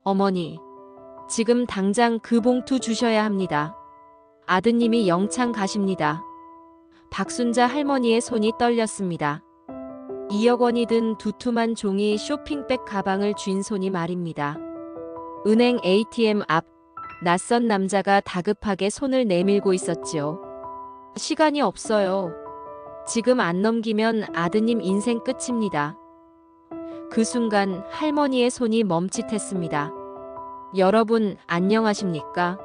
어머니, 지금 당장 그 봉투 주셔야 합니다. 아드님이 영창 가십니다. 박순자 할머니의 손이 떨렸습니다. 2억 원이 든 두툼한 종이 쇼핑백 가방을 쥔 손이 말입니다. 은행 ATM 앞 낯선 남자가 다급하게 손을 내밀고 있었지요. 시간이 없어요. 지금 안 넘기면 아드님 인생 끝입니다. 그 순간 할머니의 손이 멈칫했습니다. 여러분 안녕하십니까?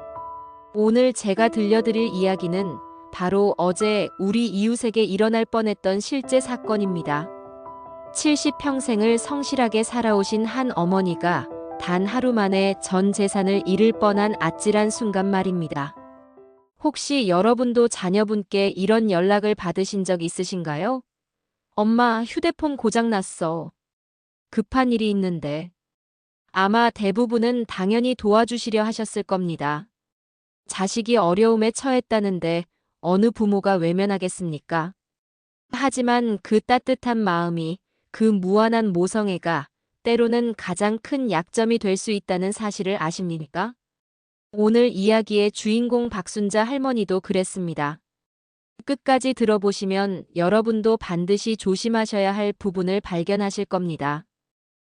오늘 제가 들려드릴 이야기는 바로 어제 우리 이웃에게 일어날 뻔했던 실제 사건입니다. 70평생을 성실하게 살아오신 한 어머니가 단 하루 만에 전 재산을 잃을 뻔한 아찔한 순간 말입니다. 혹시 여러분도 자녀분께 이런 연락을 받으신 적 있으신가요? 엄마, 휴대폰 고장났어. 급한 일이 있는데. 아마 대부분은 당연히 도와주시려 하셨을 겁니다. 자식이 어려움에 처했다는데 어느 부모가 외면하겠습니까? 하지만 그 따뜻한 마음이, 그 무한한 모성애가 때로는 가장 큰 약점이 될 수 있다는 사실을 아십니까? 오늘 이야기의 주인공 박순자 할머니도 그랬습니다. 끝까지 들어보시면 여러분도 반드시 조심하셔야 할 부분을 발견하실 겁니다.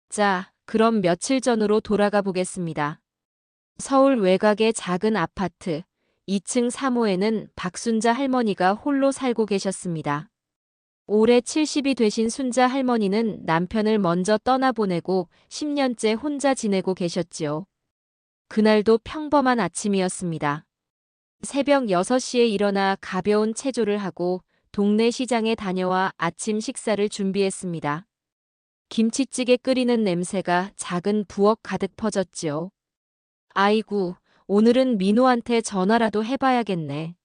자, 그럼 며칠 전으로 돌아가 보겠습니다. 서울 외곽의 작은 아파트 2층 3호에는 박순자 할머니가 홀로 살고 계셨습니다. 올해 70이 되신 순자 할머니는 남편을 먼저 떠나보내고 10년째 혼자 지내고 계셨지요. 그날도 평범한 아침이었습니다. 새벽 6시에 일어나 가벼운 체조를 하고 동네 시장에 다녀와 아침 식사를 준비했습니다. 김치찌개 끓이는 냄새가 작은 부엌 가득 퍼졌지요. 아이고, 오늘은 민호한테 전화라도 해봐야겠네.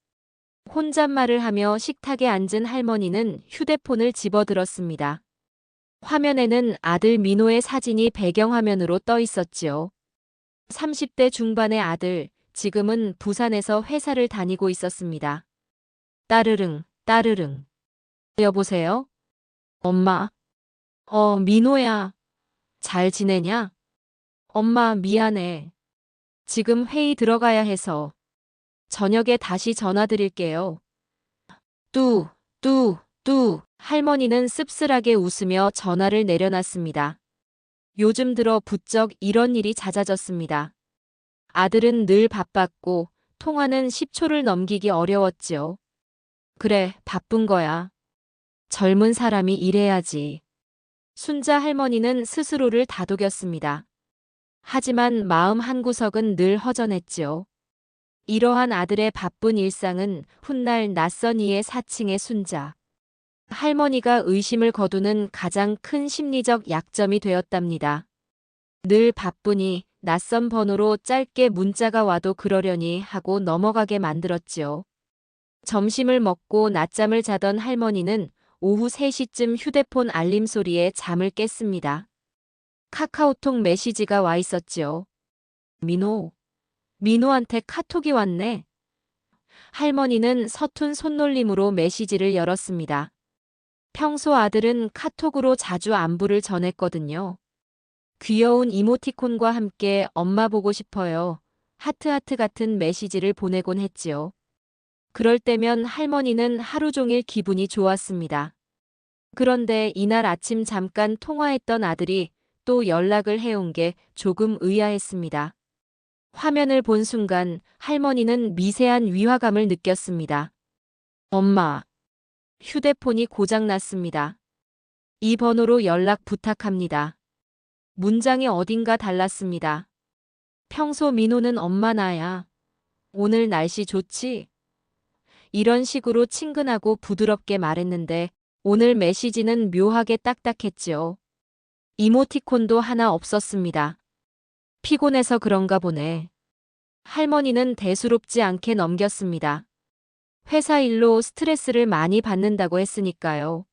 혼잣말을 하며 식탁에 앉은 할머니는 휴대폰을 집어들었습니다. 화면에는 아들 민호의 사진이 배경화면으로 떠 있었지요. 30대 중반의 아들, 지금은 부산에서 회사를 다니고 있었습니다. 따르릉, 따르릉. 여보세요? 엄마. 민호야. 잘 지내냐? 엄마, 미안해. 지금 회의 들어가야 해서. 저녁에 다시 전화드릴게요. 뚜, 뚜, 뚜. 할머니는 씁쓸하게 웃으며 전화를 내려놨습니다. 요즘 들어 부쩍 이런 일이 잦아졌습니다. 아들은 늘 바빴고 통화는 10초를 넘기기 어려웠지요. 그래, 바쁜 거야. 젊은 사람이 일해야지. 순자 할머니는 스스로를 다독였습니다. 하지만 마음 한구석은 늘 허전했지요. 이러한 아들의 바쁜 일상은 훗날 낯선 이의 사칭의 순자 할머니가 의심을 거두는 가장 큰 심리적 약점이 되었답니다. 늘 바쁘니 낯선 번호로 짧게 문자가 와도 그러려니 하고 넘어가게 만들었지요. 점심을 먹고 낮잠을 자던 할머니는 오후 3시쯤 휴대폰 알림 소리에 잠을 깼습니다. 카카오톡 메시지가 와 있었지요. 민호한테 카톡이 왔네. 할머니는 서툰 손놀림으로 메시지를 열었습니다. 평소 아들은 카톡으로 자주 안부를 전했거든요. 귀여운 이모티콘과 함께 엄마 보고 싶어요. 하트하트 같은 메시지를 보내곤 했지요. 그럴 때면 할머니는 하루 종일 기분이 좋았습니다. 그런데 이날 아침 잠깐 통화했던 아들이 또 연락을 해온 게 조금 의아했습니다. 화면을 본 순간 할머니는 미세한 위화감을 느꼈습니다. 엄마, 휴대폰이 고장났습니다. 이 번호로 연락 부탁합니다. 문장이 어딘가 달랐습니다. 평소 민호는 엄마 나야. 오늘 날씨 좋지? 이런 식으로 친근하고 부드럽게 말했는데 오늘 메시지는 묘하게 딱딱했지요. 이모티콘도 하나 없었습니다. 피곤해서 그런가 보네. 할머니는 대수롭지 않게 넘겼습니다. 회사 일로 스트레스를 많이 받는다고 했으니까요.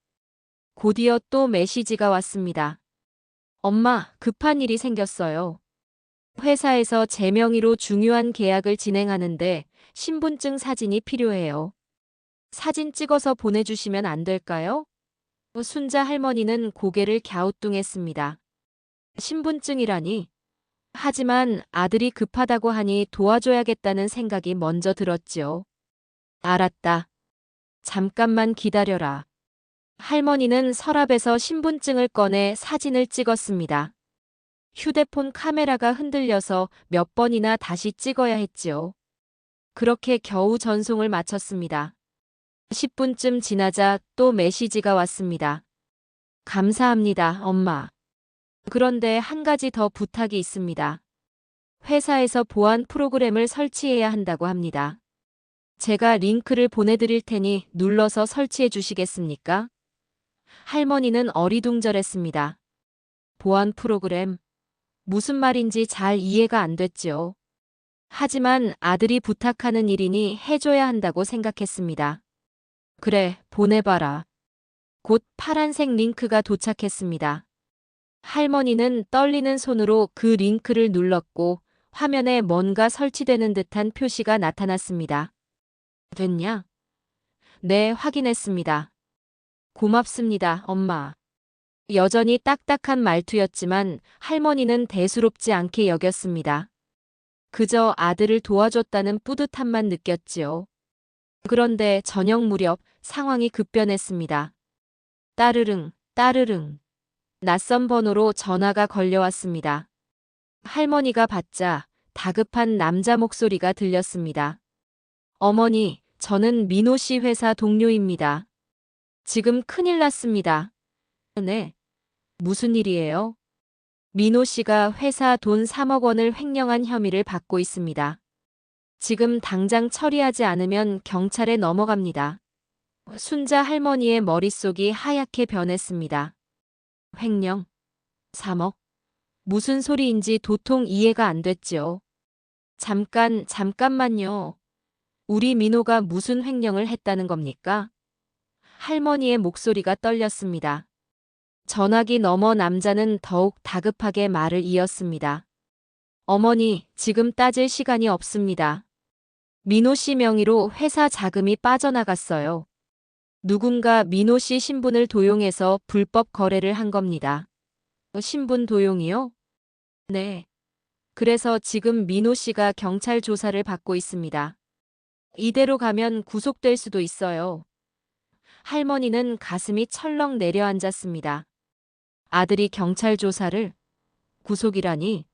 곧이어 또 메시지가 왔습니다. 엄마, 급한 일이 생겼어요. 회사에서 제 명의로 중요한 계약을 진행하는데 신분증 사진이 필요해요. 사진 찍어서 보내주시면 안 될까요? 순자 할머니는 고개를 갸우뚱했습니다. 신분증이라니? 하지만 아들이 급하다고 하니 도와줘야겠다는 생각이 먼저 들었지요. 알았다. 잠깐만 기다려라. 할머니는 서랍에서 신분증을 꺼내 사진을 찍었습니다. 휴대폰 카메라가 흔들려서 몇 번이나 다시 찍어야 했지요. 그렇게 겨우 전송을 마쳤습니다. 10분쯤 지나자 또 메시지가 왔습니다. 감사합니다, 엄마. 그런데 한 가지 더 부탁이 있습니다. 회사에서 보안 프로그램을 설치해야 한다고 합니다. 제가 링크를 보내드릴 테니 눌러서 설치해 주시겠습니까? 할머니는 어리둥절했습니다. 보안 프로그램. 무슨 말인지 잘 이해가 안 됐지요. 하지만 아들이 부탁하는 일이니 해줘야 한다고 생각했습니다. 그래, 보내봐라. 곧 파란색 링크가 도착했습니다. 할머니는 떨리는 손으로 그 링크를 눌렀고 화면에 뭔가 설치되는 듯한 표시가 나타났습니다. 됐냐? 네, 확인했습니다. 고맙습니다, 엄마. 여전히 딱딱한 말투였지만 할머니는 대수롭지 않게 여겼습니다. 그저 아들을 도와줬다는 뿌듯함만 느꼈지요. 그런데 저녁 무렵 상황이 급변했습니다. 따르릉, 따르릉. 낯선 번호로 전화가 걸려왔습니다. 할머니가 받자 다급한 남자 목소리가 들렸습니다. 어머니, 저는 민호 씨 회사 동료입니다. 지금 큰일 났습니다. 네. 무슨 일이에요? 민호 씨가 회사 돈 3억 원을 횡령한 혐의를 받고 있습니다. 지금 당장 처리하지 않으면 경찰에 넘어갑니다. 순자 할머니의 머릿속이 하얗게 변했습니다. 횡령? 3억? 무슨 소리인지 도통 이해가 안 됐지요. 잠깐만요. 우리 민호가 무슨 횡령을 했다는 겁니까? 할머니의 목소리가 떨렸습니다. 전화기 너머 남자는 더욱 다급하게 말을 이었습니다. 어머니, 지금 따질 시간이 없습니다. 민호 씨 명의로 회사 자금이 빠져나갔어요. 누군가 민호 씨 신분을 도용해서 불법 거래를 한 겁니다. 신분 도용이요? 네. 그래서 지금 민호 씨가 경찰 조사를 받고 있습니다. 이대로 가면 구속될 수도 있어요. 할머니는 가슴이 철렁 내려앉았습니다. 아들이 경찰 조사를? 구속이라니?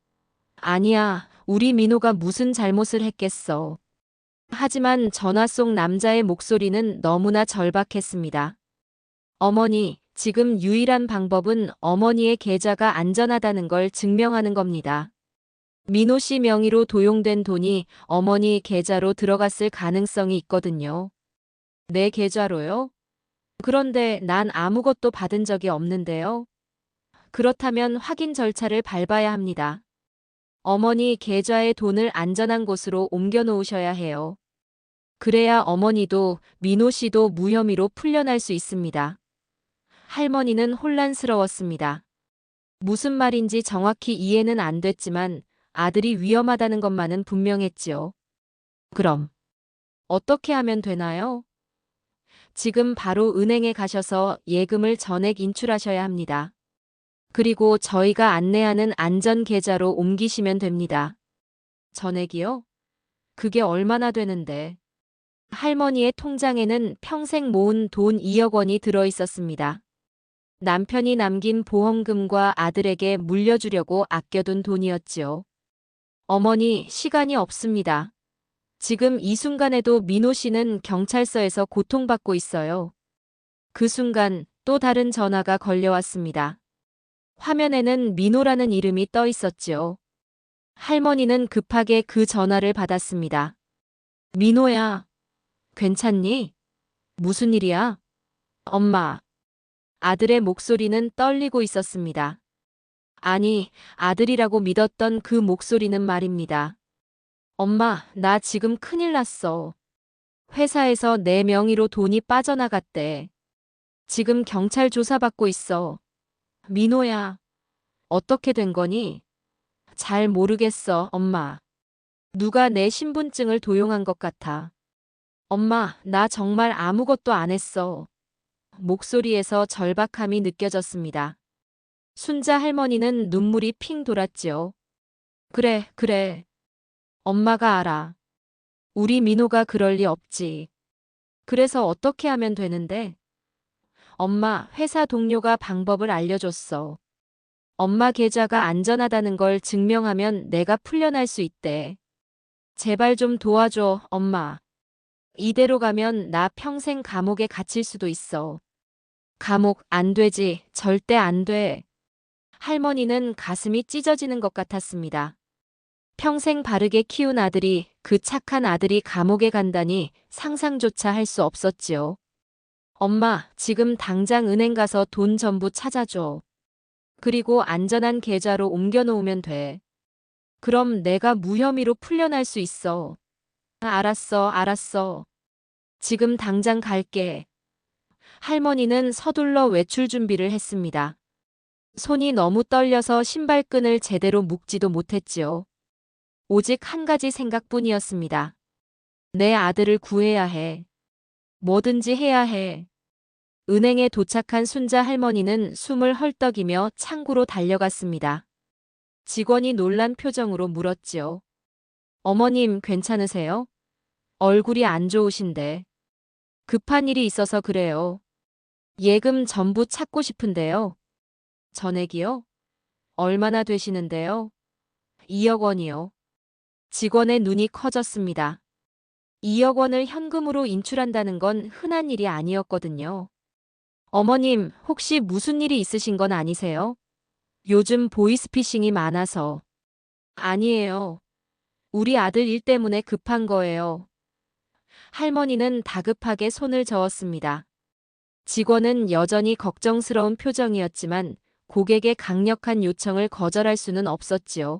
아니야, 우리 민호가 무슨 잘못을 했겠어. 하지만 전화 속 남자의 목소리는 너무나 절박했습니다. 어머니, 지금 유일한 방법은 어머니의 계좌가 안전하다는 걸 증명하는 겁니다. 민호 씨 명의로 도용된 돈이 어머니 계좌로 들어갔을 가능성이 있거든요. 내 계좌로요? 그런데 난 아무것도 받은 적이 없는데요. 그렇다면 확인 절차를 밟아야 합니다. 어머니 계좌의 돈을 안전한 곳으로 옮겨 놓으셔야 해요. 그래야 어머니도 민호 씨도 무혐의로 풀려날 수 있습니다. 할머니는 혼란스러웠습니다. 무슨 말인지 정확히 이해는 안 됐지만 아들이 위험하다는 것만은 분명했지요. 그럼 어떻게 하면 되나요? 지금 바로 은행에 가셔서 예금을 전액 인출하셔야 합니다. 그리고 저희가 안내하는 안전 계좌로 옮기시면 됩니다. 전액이요? 그게 얼마나 되는데? 할머니의 통장에는 평생 모은 돈 2억 원이 들어 있었습니다. 남편이 남긴 보험금과 아들에게 물려주려고 아껴둔 돈이었지요. 어머니, 시간이 없습니다. 지금 이 순간에도 민호 씨는 경찰서에서 고통받고 있어요. 그 순간 또 다른 전화가 걸려왔습니다. 화면에는 민호라는 이름이 떠 있었지요. 할머니는 급하게 그 전화를 받았습니다. 민호야, 괜찮니? 무슨 일이야? 엄마. 아들의 목소리는 떨리고 있었습니다. 아니, 아들이라고 믿었던 그 목소리는 말입니다. 엄마, 나 지금 큰일 났어. 회사에서 내 명의로 돈이 빠져나갔대. 지금 경찰 조사받고 있어. 민호야, 어떻게 된 거니? 잘 모르겠어, 엄마. 누가 내 신분증을 도용한 것 같아. 엄마, 나 정말 아무것도 안 했어. 목소리에서 절박함이 느껴졌습니다. 순자 할머니는 눈물이 핑 돌았지요. 그래, 그래. 엄마가 알아. 우리 민호가 그럴 리 없지. 그래서 어떻게 하면 되는데? 엄마, 회사 동료가 방법을 알려줬어. 엄마 계좌가 안전하다는 걸 증명하면 내가 풀려날 수 있대. 제발 좀 도와줘, 엄마. 이대로 가면 나 평생 감옥에 갇힐 수도 있어. 감옥 안 되지. 절대 안 돼. 할머니는 가슴이 찢어지는 것 같았습니다. 평생 바르게 키운 아들이, 그 착한 아들이 감옥에 간다니 상상조차 할 수 없었지요. 엄마, 지금 당장 은행 가서 돈 전부 찾아줘. 그리고 안전한 계좌로 옮겨놓으면 돼. 그럼 내가 무혐의로 풀려날 수 있어. 알았어, 알았어. 지금 당장 갈게. 할머니는 서둘러 외출 준비를 했습니다. 손이 너무 떨려서 신발끈을 제대로 묶지도 못했지요. 오직 한 가지 생각뿐이었습니다. 내 아들을 구해야 해. 뭐든지 해야 해. 은행에 도착한 순자 할머니는 숨을 헐떡이며 창구로 달려갔습니다. 직원이 놀란 표정으로 물었지요. 어머님 괜찮으세요? 얼굴이 안 좋으신데. 급한 일이 있어서 그래요. 예금 전부 찾고 싶은데요. 전액이요? 얼마나 되시는데요? 2억 원이요. 직원의 눈이 커졌습니다. 2억 원을 현금으로 인출한다는 건 흔한 일이 아니었거든요. 어머님, 혹시 무슨 일이 있으신 건 아니세요? 요즘 보이스피싱이 많아서. 아니에요. 우리 아들 일 때문에 급한 거예요. 할머니는 다급하게 손을 저었습니다. 직원은 여전히 걱정스러운 표정이었지만 고객의 강력한 요청을 거절할 수는 없었지요.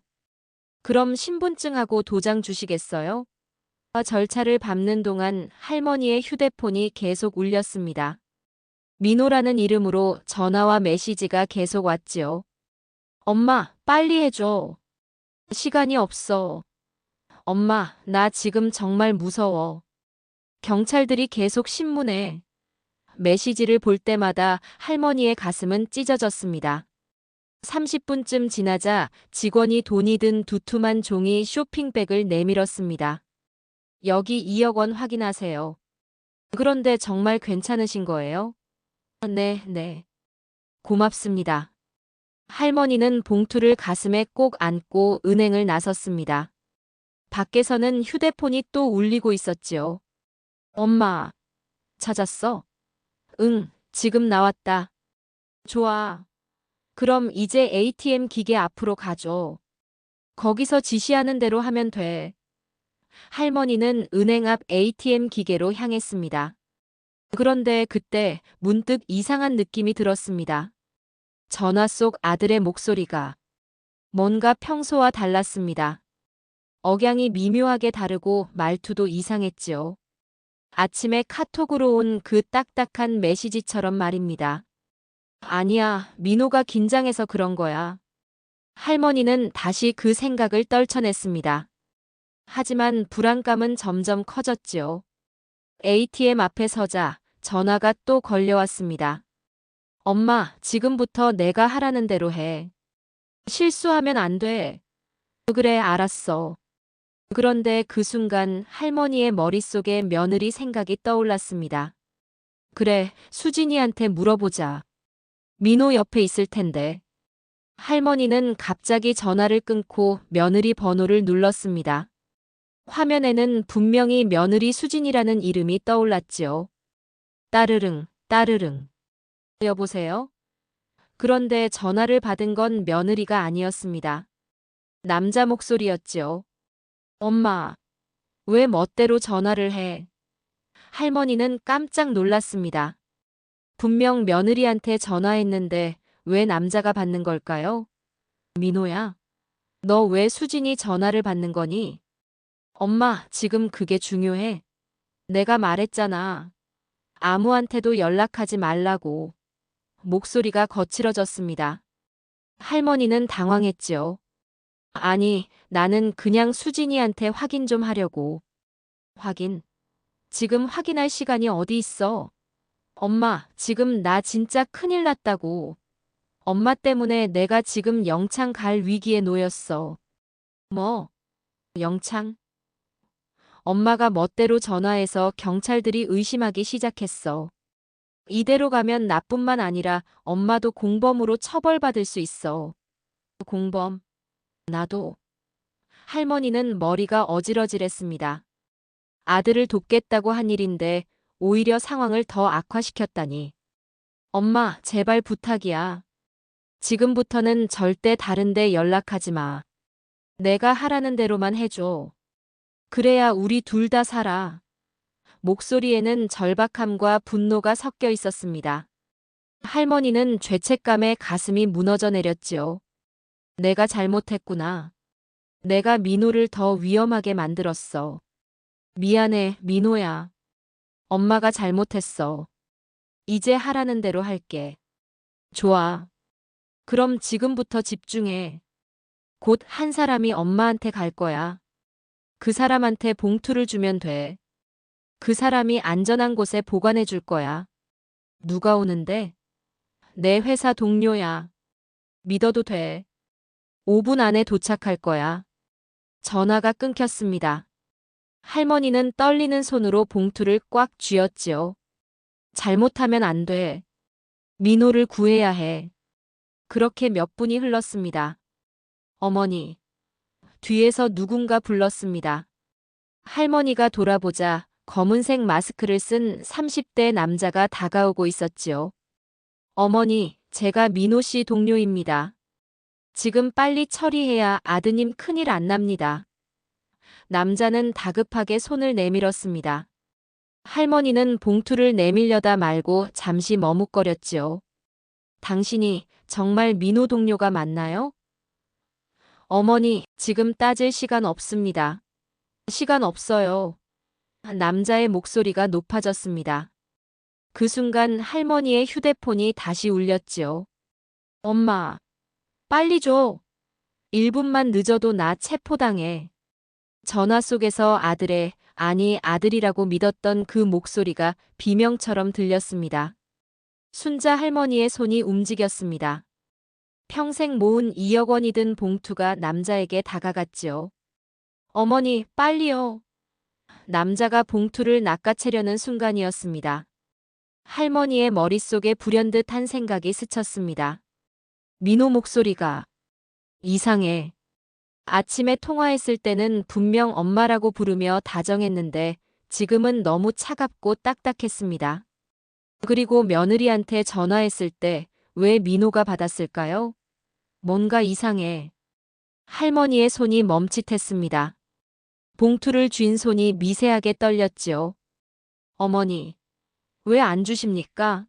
그럼 신분증하고 도장 주시겠어요? 절차를 밟는 동안 할머니의 휴대폰이 계속 울렸습니다. 민호라는 이름으로 전화와 메시지가 계속 왔지요. 엄마, 빨리 해줘. 시간이 없어. 엄마, 나 지금 정말 무서워. 경찰들이 계속 신문해. 메시지를 볼 때마다 할머니의 가슴은 찢어졌습니다. 30분쯤 지나자 직원이 돈이 든 두툼한 종이 쇼핑백을 내밀었습니다. 여기 2억 원 확인하세요. 그런데 정말 괜찮으신 거예요? 네, 네. 고맙습니다. 할머니는 봉투를 가슴에 꼭 안고 은행을 나섰습니다. 밖에서는 휴대폰이 또 울리고 있었지요. 엄마, 찾았어? 응, 지금 나왔다. 좋아. 그럼 이제 ATM 기계 앞으로 가줘. 거기서 지시하는 대로 하면 돼. 할머니는 은행 앞 ATM 기계로 향했습니다. 그런데 그때 문득 이상한 느낌이 들었습니다. 전화 속 아들의 목소리가 뭔가 평소와 달랐습니다. 억양이 미묘하게 다르고 말투도 이상했지요. 아침에 카톡으로 온 그 딱딱한 메시지처럼 말입니다. 아니야, 민호가 긴장해서 그런 거야. 할머니는 다시 그 생각을 떨쳐냈습니다. 하지만 불안감은 점점 커졌지요. ATM 앞에 서자 전화가 또 걸려왔습니다. 엄마, 지금부터 내가 하라는 대로 해. 실수하면 안 돼. 그래, 알았어. 그런데 그 순간 할머니의 머릿속에 며느리 생각이 떠올랐습니다. 그래, 수진이한테 물어보자. 민호 옆에 있을 텐데. 할머니는 갑자기 전화를 끊고 며느리 번호를 눌렀습니다. 화면에는 분명히 며느리 수진이라는 이름이 떠올랐지요. 따르릉, 따르릉. 여보세요? 그런데 전화를 받은 건 며느리가 아니었습니다. 남자 목소리였지요. 엄마, 왜 멋대로 전화를 해? 할머니는 깜짝 놀랐습니다. 분명 며느리한테 전화했는데 왜 남자가 받는 걸까요? 민호야, 너 왜 수진이 전화를 받는 거니? 엄마, 지금 그게 중요해. 내가 말했잖아. 아무한테도 연락하지 말라고. 목소리가 거칠어졌습니다. 할머니는 당황했지요. 아니, 나는 그냥 수진이한테 확인 좀 하려고. 확인? 지금 확인할 시간이 어디 있어? 엄마, 지금 나 진짜 큰일 났다고. 엄마 때문에 내가 지금 영창 갈 위기에 놓였어. 뭐, 영창? 엄마가 멋대로 전화해서 경찰들이 의심하기 시작했어. 이대로 가면 나뿐만 아니라 엄마도 공범으로 처벌받을 수 있어. 공범. 나도. 할머니는 머리가 어질어질했습니다. 아들을 돕겠다고 한 일인데 오히려 상황을 더 악화시켰다니. 엄마, 제발 부탁이야. 지금부터는 절대 다른 데 연락하지 마. 내가 하라는 대로만 해줘. 그래야 우리 둘 다 살아. 목소리에는 절박함과 분노가 섞여 있었습니다. 할머니는 죄책감에 가슴이 무너져 내렸지요. 내가 잘못했구나. 내가 민호를 더 위험하게 만들었어. 미안해, 민호야. 엄마가 잘못했어. 이제 하라는 대로 할게. 좋아. 그럼 지금부터 집중해. 곧 한 사람이 엄마한테 갈 거야. 그 사람한테 봉투를 주면 돼. 그 사람이 안전한 곳에 보관해 줄 거야. 누가 오는데? 내 회사 동료야. 믿어도 돼. 5분 안에 도착할 거야. 전화가 끊겼습니다. 할머니는 떨리는 손으로 봉투를 꽉 쥐었지요. 잘못하면 안 돼. 민호를 구해야 해. 그렇게 몇 분이 흘렀습니다. 어머니. 뒤에서 누군가 불렀습니다. 할머니가 돌아보자 검은색 마스크를 쓴 30대 남자가 다가오고 있었지요. 어머니, 제가 민호 씨 동료입니다. 지금 빨리 처리해야 아드님 큰일 안 납니다. 남자는 다급하게 손을 내밀었습니다. 할머니는 봉투를 내밀려다 말고 잠시 머뭇거렸지요. 당신이 정말 민호 동료가 맞나요? 어머니, 지금 따질 시간 없습니다. 시간 없어요. 남자의 목소리가 높아졌습니다. 그 순간 할머니의 휴대폰이 다시 울렸지요. 엄마, 빨리 줘. 1분만 늦어도 나 체포당해. 전화 속에서 아니 아들이라고 믿었던 그 목소리가 비명처럼 들렸습니다. 순자 할머니의 손이 움직였습니다. 평생 모은 2억 원이 든 봉투가 남자에게 다가갔지요. 어머니, 빨리요. 남자가 봉투를 낚아채려는 순간이었습니다. 할머니의 머릿속에 불현듯 한 생각이 스쳤습니다. 민호 목소리가 이상해. 아침에 통화했을 때는 분명 엄마라고 부르며 다정했는데 지금은 너무 차갑고 딱딱했습니다. 그리고 며느리한테 전화했을 때 왜 민호가 받았을까요? 뭔가 이상해. 할머니의 손이 멈칫했습니다. 봉투를 쥔 손이 미세하게 떨렸지요. 어머니, 왜 안 주십니까?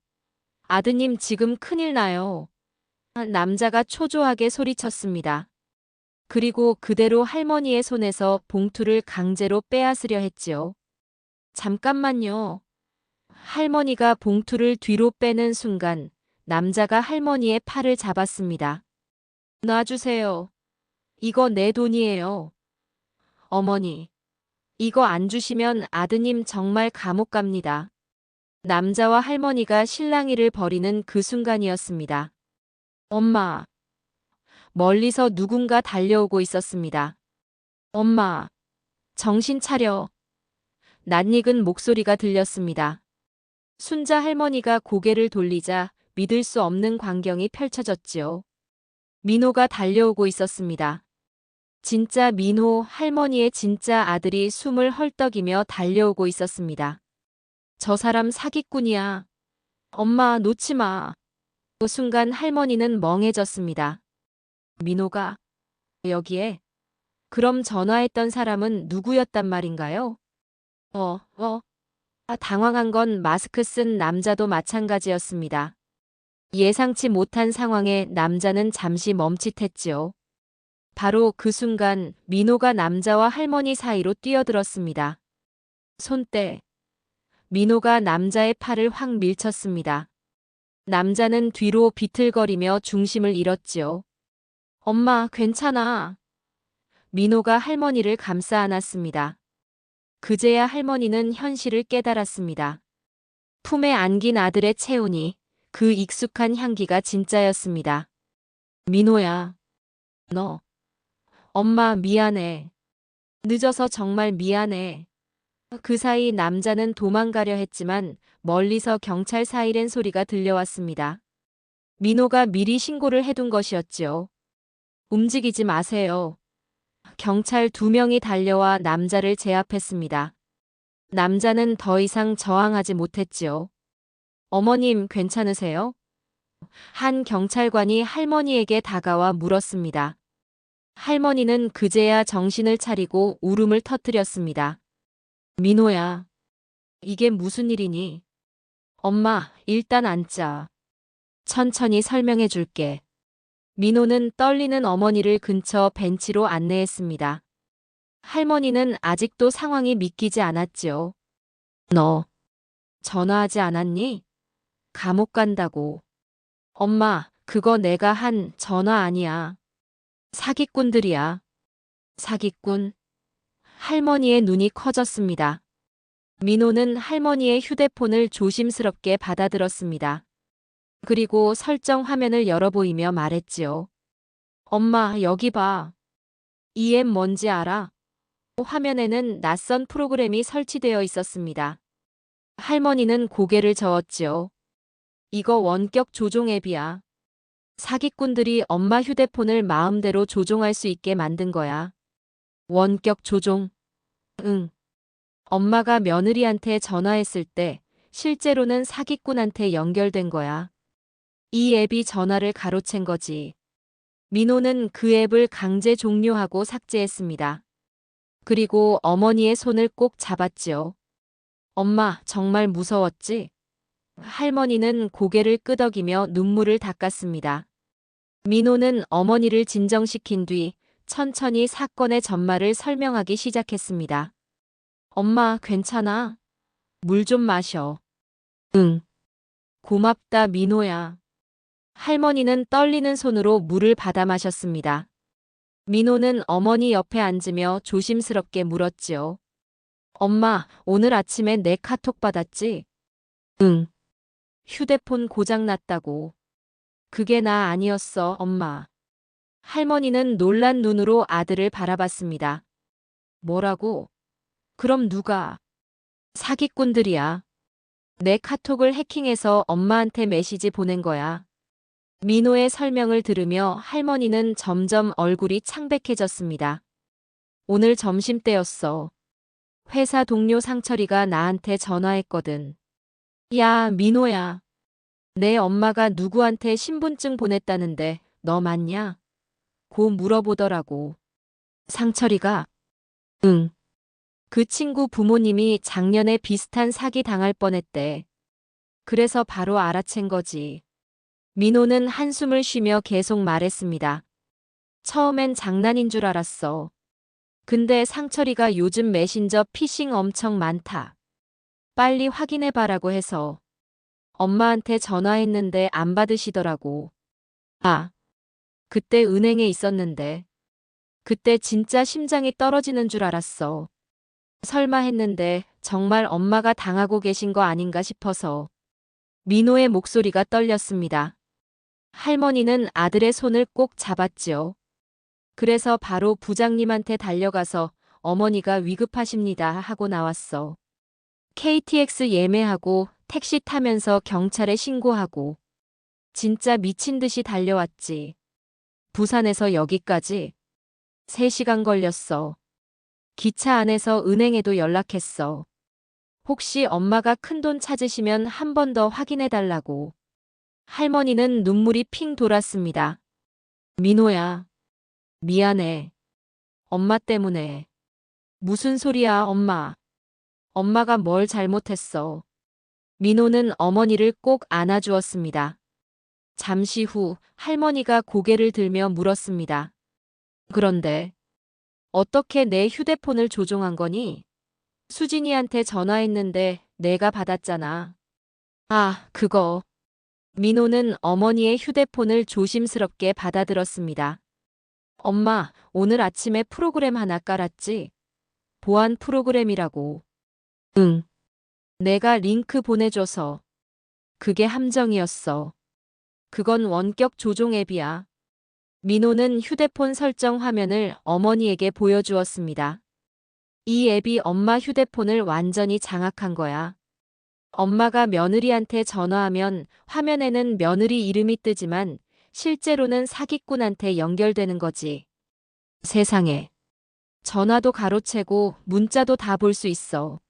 아드님 지금 큰일 나요. 남자가 초조하게 소리쳤습니다. 그리고 그대로 할머니의 손에서 봉투를 강제로 빼앗으려 했지요. 잠깐만요. 할머니가 봉투를 뒤로 빼는 순간 남자가 할머니의 팔을 잡았습니다. 놔주세요. 이거 내 돈이에요. 어머니, 이거 안 주시면 아드님 정말 감옥 갑니다. 남자와 할머니가 실랑이를 벌이는 그 순간이었습니다. 엄마. 멀리서 누군가 달려오고 있었습니다. 엄마. 정신 차려. 낯익은 목소리가 들렸습니다. 순자 할머니가 고개를 돌리자 믿을 수 없는 광경이 펼쳐졌지요. 민호가 달려오고 있었습니다. 진짜 민호, 할머니의 진짜 아들이 숨을 헐떡이며 달려오고 있었습니다. 저 사람 사기꾼이야. 엄마, 놓지 마. 그 순간 할머니는 멍해졌습니다. 민호가 여기에? 그럼 전화했던 사람은 누구였단 말인가요? 당황한 건 마스크 쓴 남자도 마찬가지였습니다. 예상치 못한 상황에 남자는 잠시 멈칫했지요. 바로 그 순간 민호가 남자와 할머니 사이로 뛰어들었습니다. 손때. 민호가 남자의 팔을 확 밀쳤습니다. 남자는 뒤로 비틀거리며 중심을 잃었지요. 엄마, 괜찮아. 민호가 할머니를 감싸 안았습니다. 그제야 할머니는 현실을 깨달았습니다. 품에 안긴 아들의 체온이 그 익숙한 향기가 진짜였습니다. 민호야. 너 엄마, 미안해. 늦어서 정말 미안해. 그 사이 남자는 도망가려 했지만 멀리서 경찰 사이렌 소리가 들려왔습니다. 민호가 미리 신고를 해둔 것이었지요. 움직이지 마세요. 경찰 2명이 달려와 남자를 제압했습니다. 남자는 더 이상 저항하지 못했지요. 어머님, 괜찮으세요? 한 경찰관이 할머니에게 다가와 물었습니다. 할머니는 그제야 정신을 차리고 울음을 터뜨렸습니다. 민호야, 이게 무슨 일이니? 엄마, 일단 앉자. 천천히 설명해 줄게. 민호는 떨리는 어머니를 근처 벤치로 안내했습니다. 할머니는 아직도 상황이 믿기지 않았지요. 너, 전화하지 않았니? 감옥 간다고. 엄마, 그거 내가 한 전화 아니야. 사기꾼들이야. 사기꾼? 할머니의 눈이 커졌습니다. 민호는 할머니의 휴대폰을 조심스럽게 받아들었습니다. 그리고 설정 화면을 열어 보이며 말했지요. 엄마, 여기 봐. 이 앱 뭔지 알아? 화면에는 낯선 프로그램이 설치되어 있었습니다. 할머니는 고개를 저었지요. 이거 원격 조종 앱이야. 사기꾼들이 엄마 휴대폰을 마음대로 조종할 수 있게 만든 거야. 원격 조종. 응. 엄마가 며느리한테 전화했을 때 실제로는 사기꾼한테 연결된 거야. 이 앱이 전화를 가로챈 거지. 민호는 그 앱을 강제 종료하고 삭제했습니다. 그리고 어머니의 손을 꼭 잡았지요. 엄마, 정말 무서웠지? 할머니는 고개를 끄덕이며 눈물을 닦았습니다. 민호는 어머니를 진정시킨 뒤 천천히 사건의 전말을 설명하기 시작했습니다. 엄마, 괜찮아? 물 좀 마셔. 응. 고맙다, 민호야. 할머니는 떨리는 손으로 물을 받아 마셨습니다. 민호는 어머니 옆에 앉으며 조심스럽게 물었지요. 엄마, 오늘 아침에 내 카톡 받았지? 응. 휴대폰 고장났다고. 그게 나 아니었어, 엄마. 할머니는 놀란 눈으로 아들을 바라봤습니다. 뭐라고? 그럼 누가? 사기꾼들이야. 내 카톡을 해킹해서 엄마한테 메시지 보낸 거야. 민호의 설명을 들으며 할머니는 점점 얼굴이 창백해졌습니다. 오늘 점심때였어. 회사 동료 상철이가 나한테 전화했거든. 야, 민호야. 내 엄마가 누구한테 신분증 보냈다는데 너 맞냐? 고 물어보더라고. 상철이가? 응. 그 친구 부모님이 작년에 비슷한 사기 당할 뻔했대. 그래서 바로 알아챈 거지. 민호는 한숨을 쉬며 계속 말했습니다. 처음엔 장난인 줄 알았어. 근데 상철이가 요즘 메신저 피싱 엄청 많다. 빨리 확인해봐라고 해서. 엄마한테 전화했는데 안 받으시더라고. 아, 그때 은행에 있었는데. 그때 진짜 심장이 떨어지는 줄 알았어. 설마 했는데 정말 엄마가 당하고 계신 거 아닌가 싶어서. 민호의 목소리가 떨렸습니다. 할머니는 아들의 손을 꼭 잡았지요. 그래서 바로 부장님한테 달려가서 어머니가 위급하십니다 하고 나왔어. KTX 예매하고 택시 타면서 경찰에 신고하고. 진짜 미친 듯이 달려왔지. 부산에서 여기까지 3시간 걸렸어. 기차 안에서 은행에도 연락했어. 혹시 엄마가 큰돈 찾으시면 한 번 더 확인해 달라고. 할머니는 눈물이 핑 돌았습니다. 민호야, 미안해. 엄마 때문에. 무슨 소리야, 엄마. 엄마가 뭘 잘못했어. 민호는 어머니를 꼭 안아주었습니다. 잠시 후 할머니가 고개를 들며 물었습니다. 그런데 어떻게 내 휴대폰을 조종한 거니? 수진이한테 전화했는데 내가 받았잖아. 아, 그거. 민호는 어머니의 휴대폰을 조심스럽게 받아들었습니다. 엄마, 오늘 아침에 프로그램 하나 깔았지? 보안 프로그램이라고. 응. 내가 링크 보내줘서. 그게 함정이었어. 그건 원격 조종 앱이야. 민호는 휴대폰 설정 화면을 어머니에게 보여주었습니다. 이 앱이 엄마 휴대폰을 완전히 장악한 거야. 엄마가 며느리한테 전화하면 화면에는 며느리 이름이 뜨지만 실제로는 사기꾼한테 연결되는 거지. 세상에. 전화도 가로채고 문자도 다 볼 수 있어.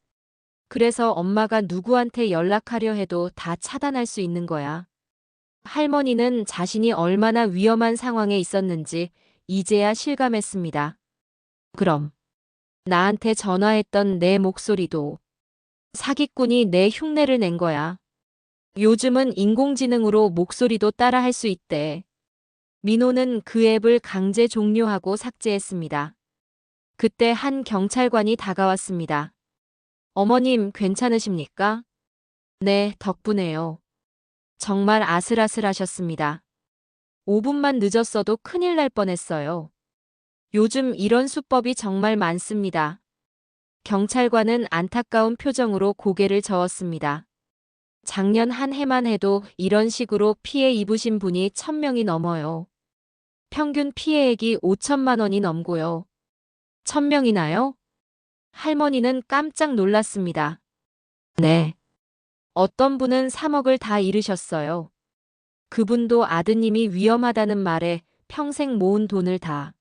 그래서 엄마가 누구한테 연락하려 해도 다 차단할 수 있는 거야. 할머니는 자신이 얼마나 위험한 상황에 있었는지 이제야 실감했습니다. 그럼 나한테 전화했던 내 목소리도 사기꾼이 내 흉내를 낸 거야. 요즘은 인공지능으로 목소리도 따라 할 수 있대. 민호는 그 앱을 강제 종료하고 삭제했습니다. 그때 한 경찰관이 다가왔습니다. 어머님 괜찮으십니까? 네, 덕분에요. 정말 아슬아슬하셨습니다. 5분만 늦었어도 큰일 날 뻔했어요. 요즘 이런 수법이 정말 많습니다. 경찰관은 안타까운 표정으로 고개를 저었습니다. 작년 한 해만 해도 이런 식으로 피해 입으신 분이 1,000명이 넘어요. 평균 피해액이 5천만 원이 넘고요. 1,000명이나요? 할머니는 깜짝 놀랐습니다. 네. 어떤 분은 3억을 다 잃으셨어요. 그분도 아드님이 위험하다는 말에 평생 모은 돈을 다.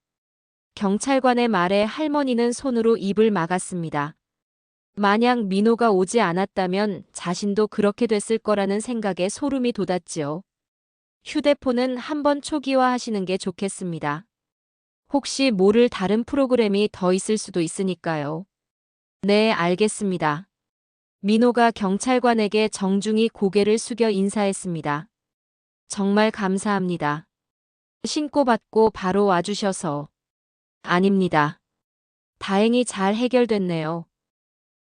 경찰관의 말에 할머니는 손으로 입을 막았습니다. 만약 민호가 오지 않았다면 자신도 그렇게 됐을 거라는 생각에 소름이 돋았지요. 휴대폰은 한번 초기화하시는 게 좋겠습니다. 혹시 모를 다른 프로그램이 더 있을 수도 있으니까요. 네, 알겠습니다. 민호가 경찰관에게 정중히 고개를 숙여 인사했습니다. 정말 감사합니다. 신고받고 바로 와주셔서. 아닙니다. 다행히 잘 해결됐네요.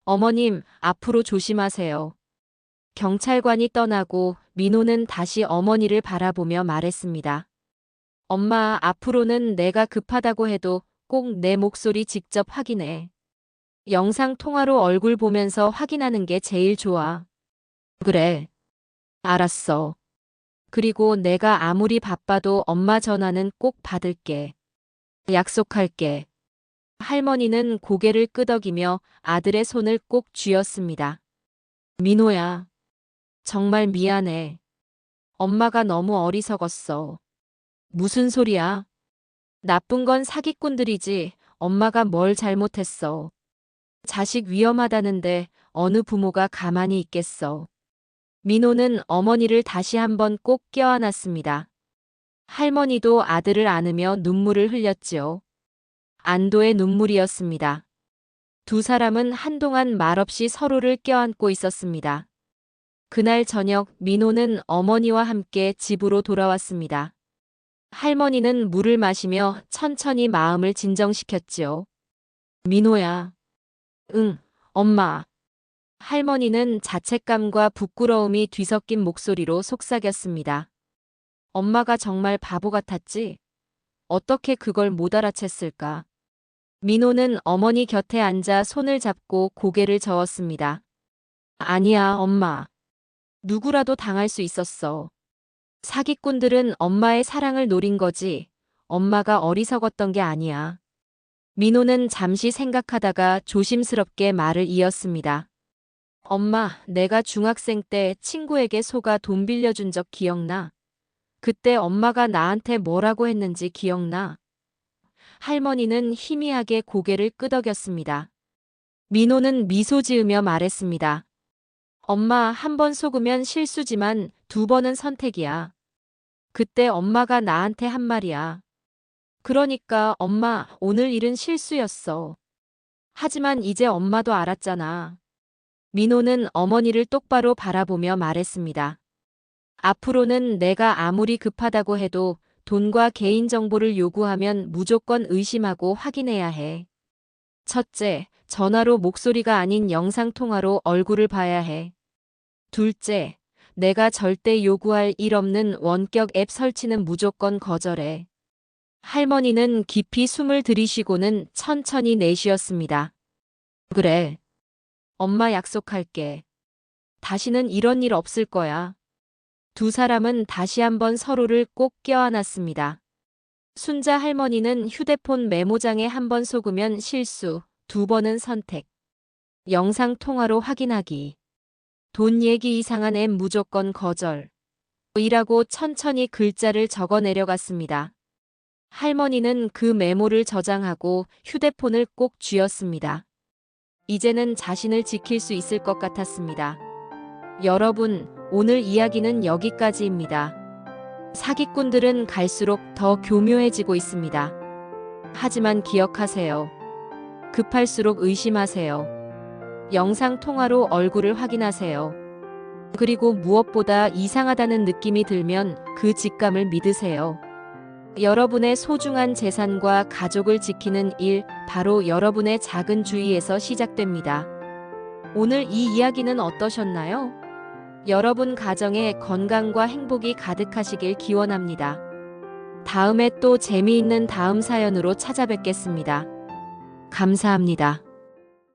어머님, 앞으로 조심하세요. 경찰관이 떠나고 민호는 다시 어머니를 바라보며 말했습니다. 엄마, 앞으로는 내가 급하다고 해도 꼭 내 목소리 직접 확인해. 영상 통화로 얼굴 보면서 확인하는 게 제일 좋아. 그래. 알았어. 그리고 내가 아무리 바빠도 엄마 전화는 꼭 받을게. 약속할게. 할머니는 고개를 끄덕이며 아들의 손을 꼭 쥐었습니다. 민호야. 정말 미안해. 엄마가 너무 어리석었어. 무슨 소리야? 나쁜 건 사기꾼들이지. 엄마가 뭘 잘못했어. 자식 위험하다는데 어느 부모가 가만히 있겠어. 민호는 어머니를 다시 한번 꼭 껴안았습니다. 할머니도 아들을 안으며 눈물을 흘렸지요. 안도의 눈물이었습니다. 두 사람은 한동안 말없이 서로를 껴안고 있었습니다. 그날 저녁 민호는 어머니와 함께 집으로 돌아왔습니다. 할머니는 물을 마시며 천천히 마음을 진정시켰지요. 민호야. 응, 엄마. 할머니는 자책감과 부끄러움이 뒤섞인 목소리로 속삭였습니다. 엄마가 정말 바보 같았지? 어떻게 그걸 못 알아챘을까? 민호는 어머니 곁에 앉아 손을 잡고 고개를 저었습니다. 아니야, 엄마. 누구라도 당할 수 있었어. 사기꾼들은 엄마의 사랑을 노린 거지. 엄마가 어리석었던 게 아니야. 민호는 잠시 생각하다가 조심스럽게 말을 이었습니다. 엄마, 내가 중학생 때 친구에게 속아 돈 빌려준 적 기억나? 그때 엄마가 나한테 뭐라고 했는지 기억나? 할머니는 희미하게 고개를 끄덕였습니다. 민호는 미소 지으며 말했습니다. 엄마, 한 번 속으면 실수지만 2번은 선택이야. 그때 엄마가 나한테 한 말이야. 그러니까 엄마, 오늘 일은 실수였어. 하지만 이제 엄마도 알았잖아. 민호는 어머니를 똑바로 바라보며 말했습니다. 앞으로는 내가 아무리 급하다고 해도 돈과 개인정보를 요구하면 무조건 의심하고 확인해야 해. 첫째, 전화로 목소리가 아닌 영상통화로 얼굴을 봐야 해. 둘째, 내가 절대 요구할 일 없는 원격 앱 설치는 무조건 거절해. 할머니는 깊이 숨을 들이쉬고는 천천히 내쉬었습니다. 그래. 엄마 약속할게. 다시는 이런 일 없을 거야. 두 사람은 다시 한번 서로를 꼭 껴안았습니다. 순자 할머니는 휴대폰 메모장에 한 번 속으면 실수, 두 번은 선택. 영상 통화로 확인하기. 돈 얘기 이상한 앱 무조건 거절. 이라고 천천히 글자를 적어 내려갔습니다. 할머니는 그 메모를 저장하고 휴대폰을 꼭 쥐었습니다. 이제는 자신을 지킬 수 있을 것 같았습니다. 여러분, 오늘 이야기는 여기까지입니다. 사기꾼들은 갈수록 더 교묘해지고 있습니다. 하지만 기억하세요. 급할수록 의심하세요. 영상 통화로 얼굴을 확인하세요. 그리고 무엇보다 이상하다는 느낌이 들면 그 직감을 믿으세요. 여러분의 소중한 재산과 가족을 지키는 일, 바로 여러분의 작은 주의에서 시작됩니다. 오늘 이 이야기는 어떠셨나요? 여러분 가정에 건강과 행복이 가득하시길 기원합니다. 다음에 또 재미있는 다음 사연으로 찾아뵙겠습니다. 감사합니다.